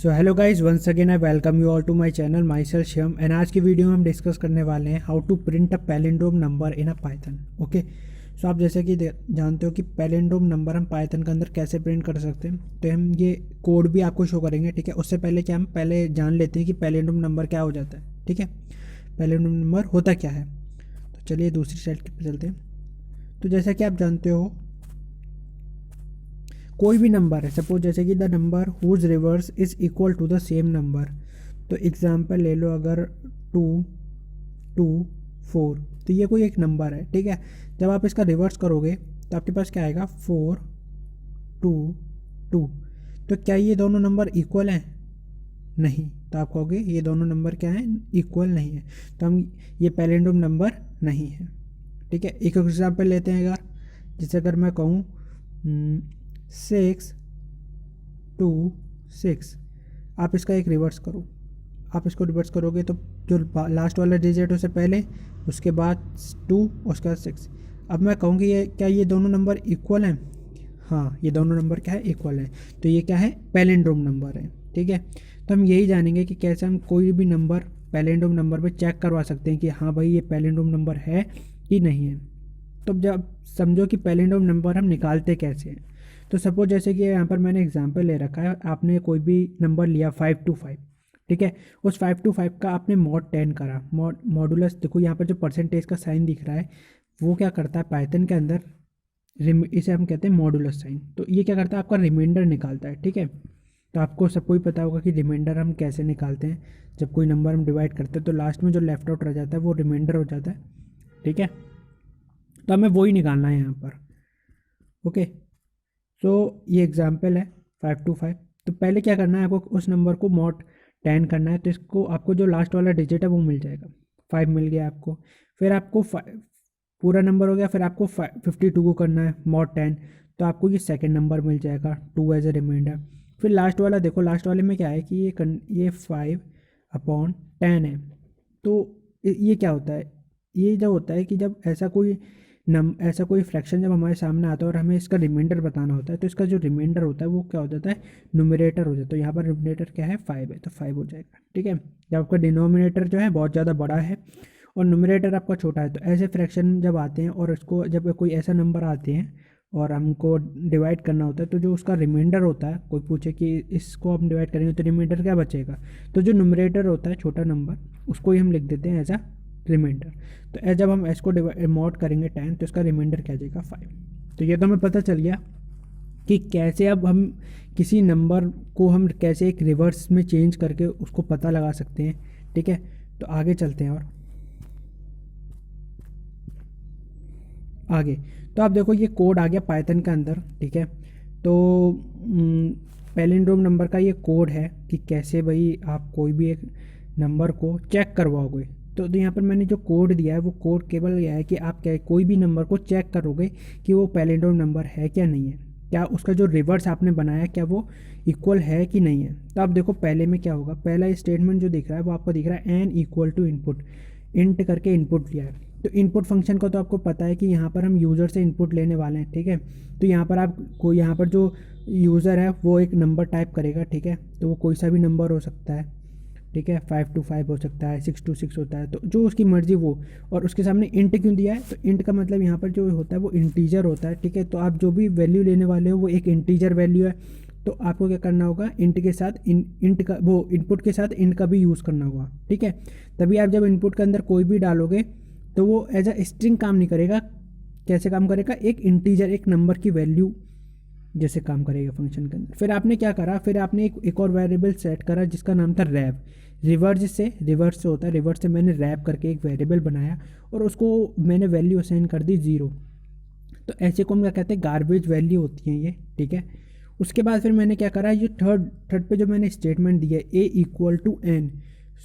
So hello guys, once again I welcome you all to my channel myself Shivam. And आज की video में हम discuss करने वाले हैं how to print a palindrome number in a Python. Okay, so आप जैसे कि जानते हो कि पैलिंड्रोम नंबर हम पाइथन के अंदर कैसे प्रिंट कर सकते हैं। तो हम ये कोड भी आपको शो करेंगे, ठीक है। उससे पहले क्या हम पहले जान लेते हैं कि पैलिंड्रोम नंबर क्या हो जाता है, ठीक है। पैलिंड्रोम नंबर होता क्या है। तो चलिए दूसरी साइड पे चलते हैं। तो जैसा कि आप जानते हो, कोई भी नंबर है, सपोज जैसे कि the number whose reverse is equal to the same number. तो एग्जांपल ले लो, अगर 2 2 4, तो ये कोई एक नंबर है, ठीक है। जब आप इसका रिवर्स करोगे तो आपके पास क्या आएगा, 4 2 2। तो क्या ये दोनों नंबर इक्वल हैं? नहीं। तो आप कहोगे ये दोनों नंबर क्या हैं, इक्वल नहीं है। तो हम ये पैलिंड्रोम नंबर नहीं है, ठीक है। एक एग्जाम्पल लेते हैं, अगर जैसे अगर मैं कहूँ 6 2 6, आप इसका एक रिवर्स करो। आप इसको रिवर्स करोगे तो जो लास्ट वाला डिजिट उससे पहले, उसके बाद 2, उसके बाद 6। अब मैं कहूँगी ये क्या ये दोनों नंबर इक्वल हैं? हाँ, ये दोनों नंबर क्या है, इक्वल है। तो ये क्या है, पैलिंड्रोम नंबर है, ठीक है। तो हम यही जानेंगे कि कैसे हम कोई भी नंबर पैलिंड्रोम नंबर पे चेक करवा सकते हैं कि हाँ भाई ये पैलिंड्रोम नंबर है कि नहीं है। तो जब समझो कि पैलिंड्रोम नंबर हम निकालते कैसे हैं। तो सपोज जैसे कि यहाँ पर मैंने एग्जांपल ले रखा है, आपने कोई भी नंबर लिया 525, ठीक है। उस 525 का आपने मॉड 10 करा। मॉडुलस देखो, यहाँ पर जो परसेंटेज का साइन दिख रहा है वो क्या करता है पाइथन के अंदर, इसे हम कहते हैं मॉडुलस साइन। तो ये क्या करता है, आपका रिमाइंडर निकालता है, ठीक है। तो आपको सबको ही पता होगा कि रिमाइंडर हम कैसे निकालते हैं। जब कोई नंबर हम डिवाइड करते हैं तो लास्ट में जो लेफ्ट आउट रह जाता है वो रिमाइंडर हो जाता है, ठीक है। तो हमें वो ही निकालना है यहाँ पर। ओके, तो ये एग्जाम्पल है 525। तो पहले क्या करना है, आपको उस नंबर को मॉड 10 करना है। तो इसको आपको जो लास्ट वाला डिजिट है वो मिल जाएगा, 5 मिल गया आपको। फिर आपको पूरा नंबर हो गया, फिर आपको 52 को करना है मॉड 10। तो आपको ये सेकंड नंबर मिल जाएगा 2 एज ए रिमाइंडर। फिर लास्ट वाला देखो, लास्ट वाले में क्या है कि ये 5/10 है। तो ये क्या होता है, ये जो होता है कि जब ऐसा कोई फ्रैक्शन जब हमारे सामने आता है और हमें इसका रिमाइंडर बताना होता है, तो इसका जो रिमाइंडर होता है वो क्या हो जाता है, न्यूमरेटर हो जाता है। तो यहाँ पर रिमाइंडर क्या है, 5 है, तो 5 हो जाएगा, ठीक है। जब आपका डिनोमिनेटर जो है बहुत ज़्यादा बड़ा है और न्यूमरेटर आपका छोटा है, तो ऐसे फ्रैक्शन जब आते हैं और इसको जब कोई ऐसा नंबर आते हैं और हमको डिवाइड करना होता है, तो जो उसका रिमाइंडर होता है, कोई पूछे कि इसको हम डिवाइड करेंगे तो रिमाइंडर क्या बचेगा, तो जो न्यूमरेटर होता है छोटा नंबर, उसको ही हम लिख देते हैं एज अ रिमाइंडर। तो जब हम इसको मॉड करेंगे 10, तो इसका रिमाइंडर क्या जाएगा, 5। तो ये तो हमें पता चल गया कि कैसे अब हम किसी नंबर को हम कैसे एक रिवर्स में चेंज करके उसको पता लगा सकते हैं, ठीक है। तो आगे चलते हैं और आगे। तो आप देखो ये कोड आ गया पाइथन के अंदर, ठीक है। तो पैलिंड्रोम नंबर का ये कोड है कि कैसे भाई आप कोई भी एक नंबर को चेक करवाओगे। तो यहाँ पर मैंने जो कोड दिया है वो कोड केवल यह है कि आप क्या कोई भी नंबर को चेक करोगे कि वो पैलिंड्रोम नंबर है क्या नहीं है, क्या उसका जो रिवर्स आपने बनाया क्या वो इक्वल है कि नहीं है। तो आप देखो पहले में क्या होगा, पहला स्टेटमेंट जो दिख रहा है वो आपको दिख रहा है N equal to input, int करके इनपुट लिया है। तो इनपुट फंक्शन का तो आपको पता है कि यहाँ पर हम यूज़र से इनपुट लेने वाले हैं, ठीक है। तो यहाँ पर आपको यहाँ पर जो यूज़र है वो एक नंबर टाइप करेगा, ठीक है। तो वो कोई सा भी नंबर हो सकता है, ठीक है। 525 हो सकता है, 626 होता है, तो जो उसकी मर्जी वो। और उसके सामने इंट क्यों दिया है, तो इंट का मतलब यहाँ पर जो होता है वो इंटीजर होता है, ठीक है। तो आप जो भी वैल्यू लेने वाले हो वो एक इंटीजर वैल्यू है। तो आपको क्या करना होगा, इंट के साथ इंट का वो इनपुट के साथ इंट का भी यूज़ करना होगा, ठीक है। तभी आप जब इनपुट के अंदर कोई भी डालोगे तो वो एज अ स्ट्रिंग काम नहीं करेगा। कैसे काम करेगा, एक इंटीजर एक नंबर की वैल्यू जैसे काम करेगा फंक्शन के अंदर। फिर आपने क्या करा, फिर आपने एक और वेरिएबल सेट करा जिसका नाम था रैप। रिवर्स से होता है, रिवर्स से मैंने रैप करके एक वेरिएबल बनाया और उसको मैंने वैल्यू असाइन कर दी 0। तो ऐसे को हम क्या कहते हैं, गार्बेज वैल्यू होती हैं ये, ठीक है। उसके बाद फिर मैंने क्या करा, ये थर्ड पे जो मैंने स्टेटमेंट दिया ए इक्वल टू एन।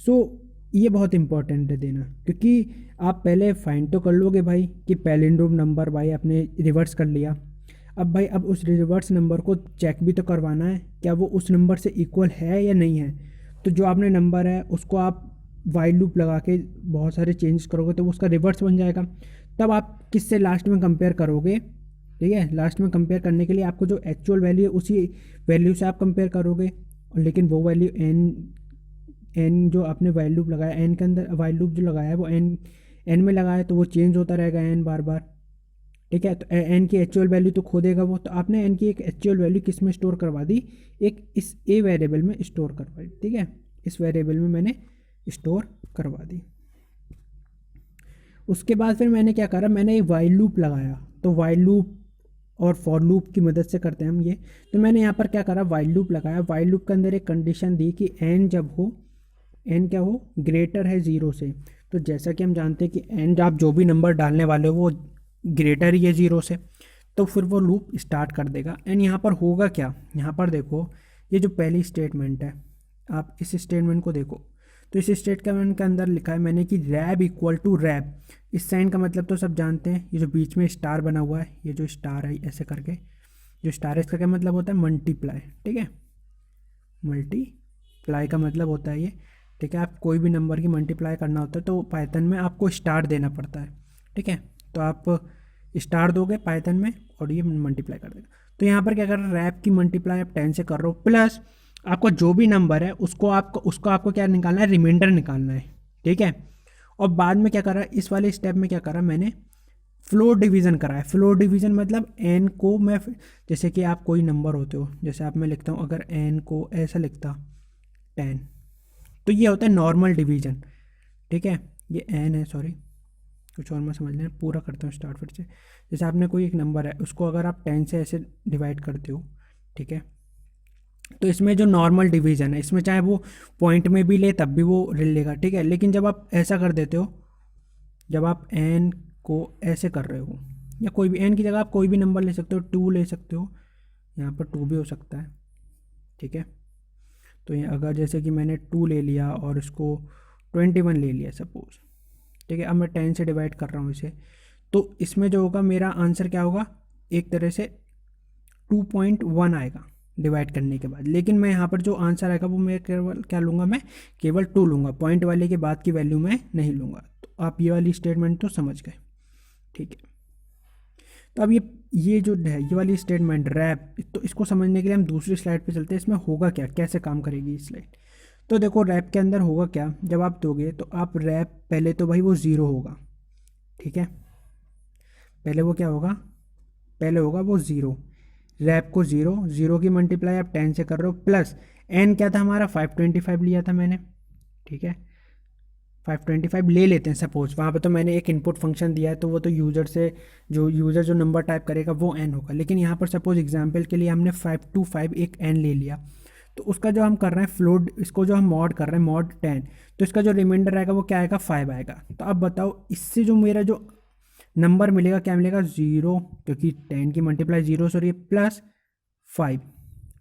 सो ये बहुत इंपॉर्टेंट है देना, क्योंकि आप पहले फाइंड तो कर लोगे भाई कि पैलिंड्रोम नंबर भाई आपने रिवर्स कर लिया। अब उस रिवर्स नंबर को चेक भी तो करवाना है क्या वो उस नंबर से इक्वल है या नहीं है। तो जो आपने नंबर है उसको आप वाइल लूप लगा के बहुत सारे चेंजेस करोगे तो वो उसका रिवर्स बन जाएगा। तब आप किससे लास्ट में कंपेयर करोगे, ठीक है। लास्ट में कंपेयर करने के लिए आपको जो एक्चुअल वैल्यू है उसी वैल्यू से आप कंपेयर करोगे। और लेकिन वो वैल्यू एन जो आपने वाइल लूप लगाया, एन के अंदर वाइल लूप जो लगाया है वो एन में लगाया, तो वो चेंज होता रहेगा एन बार बार। ठीक है, तो एन की एक्चुअल वैल्यू तो खो देगा वो, तो आपने एन की एक एक्चुअल वैल्यू किस में स्टोर करवा दी, एक इस ए वेरिएबल में स्टोर करवा दी। ठीक है, इस वेरिएबल में मैंने स्टोर करवा दी। उसके बाद फिर मैंने क्या करा, मैंने एक वाइल लूप लगाया। तो वाइल लूप और फॉर लूप की मदद से करते हैं हम ये। तो मैंने यहाँ पर क्या करा, वाइल लूप लगाया। वाइल लूप के अंदर एक कंडीशन दी कि एन जब हो, एन क्या हो, ग्रेटर है ज़ीरो से। तो जैसा कि हम जानते हैं कि एन आप जो भी नंबर डालने वाले हो वो ग्रेटर ही है ज़ीरो से, तो फिर वो लूप स्टार्ट कर देगा। एंड यहाँ पर होगा क्या, यहाँ पर देखो ये जो पहली स्टेटमेंट है, आप इस स्टेटमेंट को देखो। तो इस स्टेटमेंट के अंदर लिखा है मैंने कि रैब इक्वल टू रैब। इस साइन का मतलब तो सब जानते हैं, ये जो बीच में स्टार बना हुआ है, ये जो स्टार है ऐसे करके, जो स्टार है इसका क्या मतलब होता है, मल्टीप्लाई। ठीक है, मल्टीप्लाई का मतलब होता है ये। ठीक है, आप कोई भी नंबर की मल्टीप्लाई करना होता है तो पाइथन में आपको स्टार देना पड़ता है। ठीक है, तो आप स्टार दोगे पाइथन में और ये मल्टीप्लाई कर देगा। तो यहाँ पर क्या कर रहे हैं, रैप की मल्टीप्लाई आप 10 से कर रहे हो, प्लस आपका जो भी नंबर है उसको आपको क्या निकालना है, रिमाइंडर निकालना है। ठीक है, और बाद में क्या करा, इस वाले स्टेप में क्या करा मैंने, फ्लोर डिवीज़न करा है। फ्लोर डिवीज़न मतलब एन को मैं, जैसे कि आप कोई नंबर होते हो, जैसे आप मैं लिखता हूँ, अगर एन को ऐसा लिखता 10, तो ये होता है नॉर्मल डिवीज़न। ठीक है, ये एन है, सॉरी कुछ और मैं समझ लें, पूरा करता हूँ स्टार्ट फिर से। जैसे आपने कोई एक नंबर है, उसको अगर आप 10 से ऐसे डिवाइड करते हो, ठीक है, तो इसमें जो नॉर्मल डिवीज़न है, इसमें चाहे वो पॉइंट में भी ले तब भी वो लेगा। ठीक है, लेकिन जब आप ऐसा कर देते हो, जब आप एन को ऐसे कर रहे हो, या कोई भी एन की जगह आप कोई भी नंबर ले सकते हो, 2 ले सकते हो, यहाँ पर 2 भी हो सकता है। ठीक है, तो ये अगर जैसे कि मैंने 2 ले लिया और इसको 21 ले लिया सपोज। ठीक है, अब मैं 10 से डिवाइड कर रहा हूँ इसे, तो इसमें जो होगा मेरा आंसर क्या होगा, एक तरह से 2.1 आएगा डिवाइड करने के बाद। लेकिन मैं यहाँ पर जो आंसर आएगा वो मैं केवल क्या लूँगा, मैं केवल 2 लूँगा, पॉइंट वाले के बाद की वैल्यू मैं नहीं लूँगा। तो आप ये वाली स्टेटमेंट तो समझ गए। ठीक है, तो अब ये जो है ये वाली स्टेटमेंट रैप, तो इसको समझने के लिए हम दूसरी स्लाइड पे चलते हैं। इसमें होगा क्या, कैसे काम करेगी ये स्लाइड। तो देखो रैप के अंदर होगा क्या, जब आप दोगे तो आप रैप पहले तो भाई वो ज़ीरो होगा। ठीक है, पहले वो क्या होगा, पहले होगा वो ज़ीरो, रैप को ज़ीरो, ज़ीरो की मल्टीप्लाई आप 10 से कर रहे हो, प्लस एन क्या था हमारा 525 लिया था मैंने। ठीक है, 525 ले लेते हैं सपोज, वहाँ पे तो मैंने एक इनपुट फंक्शन दिया है, तो वो तो यूज़र जो नंबर टाइप करेगा वो एन होगा। लेकिन यहाँ पर सपोज एग्जांपल के लिए हमने 525 एक एन ले लिया, तो उसका जो हम कर रहे हैं फ्लोट, इसको जो हम मॉड कर रहे हैं मॉड 10, तो इसका जो रिमाइंडर आएगा वो क्या आएगा, 5 आएगा। तो अब बताओ इससे जो मेरा जो नंबर मिलेगा क्या मिलेगा, ज़ीरो, क्योंकि 10 की मल्टीप्लाई ज़ीरो से हो रही है, प्लस 5।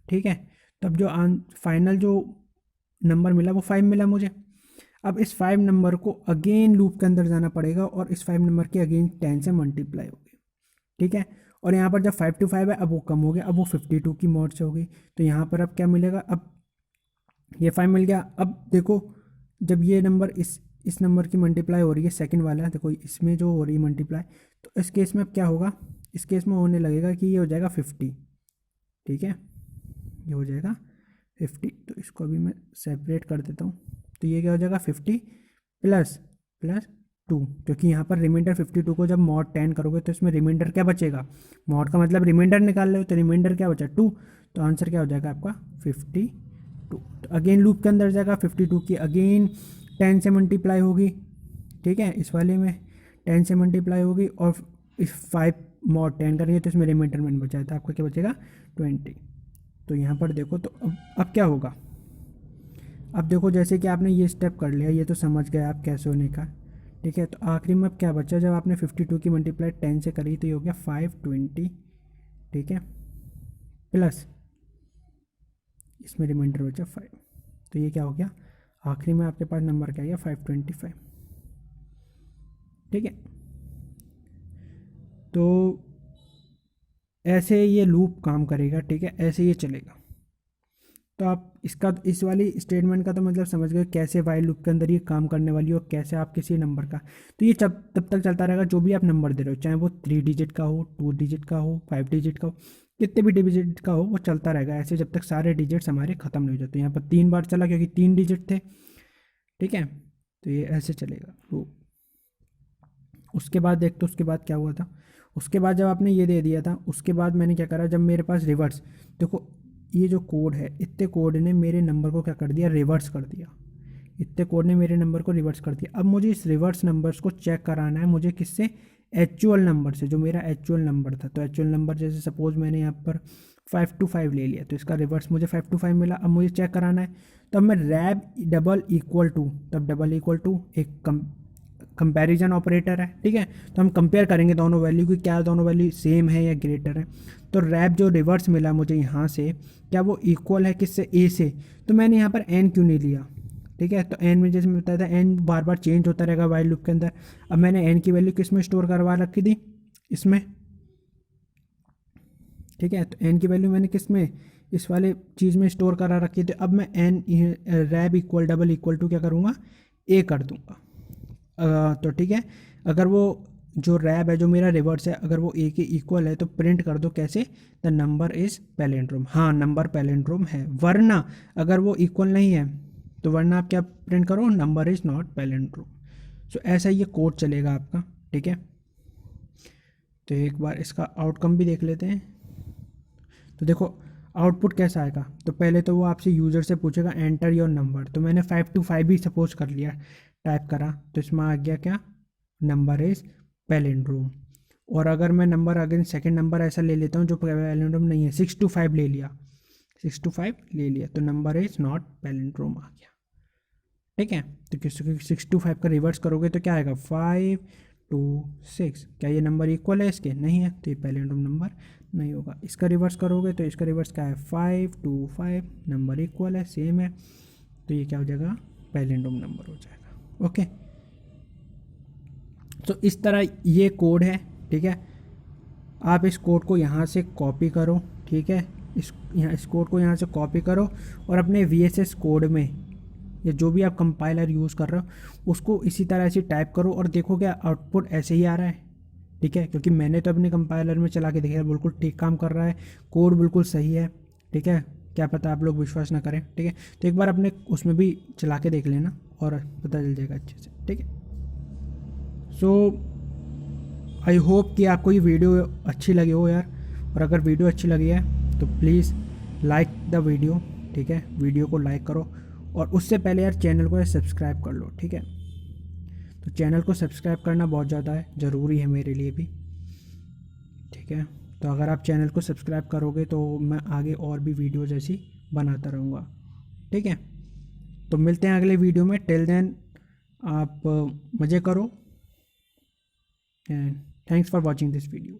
ठीक है, तब जो फाइनल जो नंबर मिला वो 5 मिला मुझे। अब इस 5 नंबर को अगेन लूप के अंदर जाना पड़ेगा और इस 5 नंबर की अगेन 10 से मल्टीप्लाई होगी। ठीक है, और यहाँ पर जब 5 to 5 है, अब वो कम हो गया, अब वो 52 की मॉड से हो गई। तो यहाँ पर अब क्या मिलेगा, अब ये 5 मिल गया। अब देखो जब ये नंबर इस नंबर की मल्टीप्लाई हो रही है, सेकंड वाला देखो इसमें जो हो रही है मल्टीप्लाई, तो इस केस में अब क्या होगा, इस केस में होने लगेगा कि ये हो जाएगा 50। ठीक है, ये हो जाएगा 50, तो इसको अभी मैं सेपरेट कर देता हूँ। तो ये क्या हो जाएगा 50 प्लस 2, क्योंकि यहाँ पर रिमाइंडर 52 को जब मॉड 10 करोगे तो इसमें रिमाइंडर क्या बचेगा, मॉड का मतलब रिमाइंडर निकाल रहे हो, तो रिमाइंडर क्या बचा 2, तो आंसर क्या हो जाएगा आपका 52। तो अगेन लूप के अंदर जाएगा, 52 की अगेन 10 से मल्टीप्लाई होगी। ठीक है, इस वाले में 10 से मल्टीप्लाई होगी और इस 5 मॉड 10 करेंगे तो इसमें रिमाइंडर में बचा है, तो आपका क्या बचेगा 20। तो यहाँ पर देखो, तो अब क्या होगा, अब देखो जैसे कि आपने ये स्टेप कर लिया, ये तो समझ गए आप कैसे होने का। ठीक है, तो आखिरी में अब क्या बचा, जब आपने 52 की मल्टीप्लाई 10 से करी तो ये हो गया 520। ठीक है, प्लस इसमें रिमाइंडर बचा 5, तो ये क्या हो गया, आखिरी में आपके पास नंबर क्या गया 525। ठीक है, तो ऐसे ये लूप काम करेगा। ठीक है, ऐसे ये चलेगा। तो आप इसका इस वाली स्टेटमेंट का तो मतलब समझ गए कैसे वाइल लूप के अंदर ये काम करने वाली हो, कैसे आप किसी नंबर का, तो ये तब तक चलता रहेगा जो भी आप नंबर दे रहे हो, चाहे वो 3 डिजिट का हो, 2 डिजिट का हो, 5 डिजिट का हो, कितने भी डिजिट का हो वो चलता रहेगा ऐसे जब तक सारे डिजिट्स हमारे ख़त्म नहीं हो जाते। यहाँ पर 3 बार चला क्योंकि 3 डिजिट थे, ठीक है, तो ये ऐसे चलेगा। तो उसके बाद देखते उसके बाद क्या हुआ था। उसके बाद जब आपने ये दे दिया था, उसके बाद मैंने क्या करा, जब मेरे पास रिवर्स, देखो ये जो कोड है, इतने कोड ने मेरे नंबर को क्या कर दिया, रिवर्स कर दिया। इतने कोड ने मेरे नंबर को रिवर्स कर दिया। अब मुझे इस रिवर्स नंबर्स को चेक कराना है मुझे किससे, एक्चुअल नंबर से, जो मेरा एक्चुअल नंबर था। तो एक्चुअल नंबर जैसे सपोज मैंने यहाँ पर 525 ले लिया, तो इसका रिवर्स मुझे 525 मिला। अब मुझे चेक कराना है, तब मैं रैब डबल इक्वल टू, तब डबल इक्वल टू एक कंपैरिजन ऑपरेटर है, ठीक है। तो हम कंपेयर करेंगे दोनों वैल्यू की, क्या दोनों वैल्यू सेम है या ग्रेटर है। तो रैप जो रिवर्स मिला मुझे यहाँ से, क्या वो इक्वल है किससे, ए से। तो मैंने यहाँ पर एन क्यों नहीं लिया, ठीक है। तो एन में जैसे मैं बताया था, एन बार बार चेंज होता रहेगा वाइल लूप के अंदर। अब मैंने एन की वैल्यू किस में स्टोर करवा रखी थी, इसमें, ठीक है। तो एन की वैल्यू मैंने किस में, इस वाले चीज़ में स्टोर करा रखी थी। अब मैं एन रैब इक्वल डबल इक्वल टू क्या करूँगा, ए कर दूँगा। तो ठीक है, अगर वो जो रैब है जो मेरा रिवर्स है, अगर वो ए के इक्वल है तो प्रिंट कर दो कैसे, द नंबर इज़ पैलेंड्रोम। हाँ, नंबर पैलेंड्रोम है। वरना अगर वो इक्वल नहीं है तो वरना आप क्या प्रिंट करो, नंबर इज़ नॉट पैलेंड्रोम। सो ऐसा ये कोड चलेगा आपका, ठीक है। तो एक बार इसका आउटकम भी देख लेते हैं। तो देखो आउटपुट कैसा आएगा। तो पहले तो वो आपसे यूज़र से पूछेगा एंटर योर नंबर, तो मैंने 525 भी सपोज कर लिया, टाइप करा, तो इसमें आ गया क्या, नंबर इज़ पैलिंड्रोम। और अगर मैं नंबर अगेन सेकंड नंबर ऐसा ले लेता हूँ जो पैलिंड्रोम नहीं है, 625 ले लिया, 625 ले लिया, तो नंबर इज़ नॉट पैलिंड्रोम आ गया, ठीक है। तो किसी 625 का रिवर्स करोगे तो क्या आएगा, 526। क्या ये नंबर इक्वल है इसके, नहीं है, तो ये पैलिंड्रोम नंबर नहीं होगा। इसका रिवर्स करोगे तो इसका रिवर्स क्या है, 525, नंबर इक्वल है, सेम है, तो ये क्या हो जाएगा, पैलिंड्रोम नंबर हो जाएगा। ओके, तो इस तरह ये कोड है, ठीक है। आप इस कोड को यहाँ से कॉपी करो, ठीक है, इस कोड को यहाँ से कॉपी करो और अपने VSS कोड में या जो भी आप कंपाइलर यूज़ कर रहे हो उसको इसी तरह से टाइप करो और देखो क्या आउटपुट ऐसे ही आ रहा है, ठीक है। क्योंकि मैंने तो अपने कंपाइलर में चला के देखा, बिल्कुल ठीक काम कर रहा है, कोड बिल्कुल सही है, ठीक है। क्या पता आप लोग विश्वास ना करें, ठीक है। तो एक बार अपने उसमें भी चला के देख लेना और पता चल जाएगा अच्छे से, ठीक है। सो आई होप कि आपको ये वीडियो अच्छी लगी हो यार। और अगर वीडियो अच्छी लगी है तो प्लीज़ लाइक द वीडियो, ठीक है, वीडियो को लाइक करो। और उससे पहले यार चैनल को सब्सक्राइब कर लो, ठीक है। तो चैनल को सब्सक्राइब करना बहुत ज़्यादा है, ज़रूरी है मेरे लिए भी, ठीक है। तो अगर आप चैनल को सब्सक्राइब करोगे तो मैं आगे और भी वीडियोज़ ऐसी बनाता रहूँगा, ठीक है। तो मिलते हैं अगले वीडियो में, टिल देन आप मज़े करो and thanks for watching this video.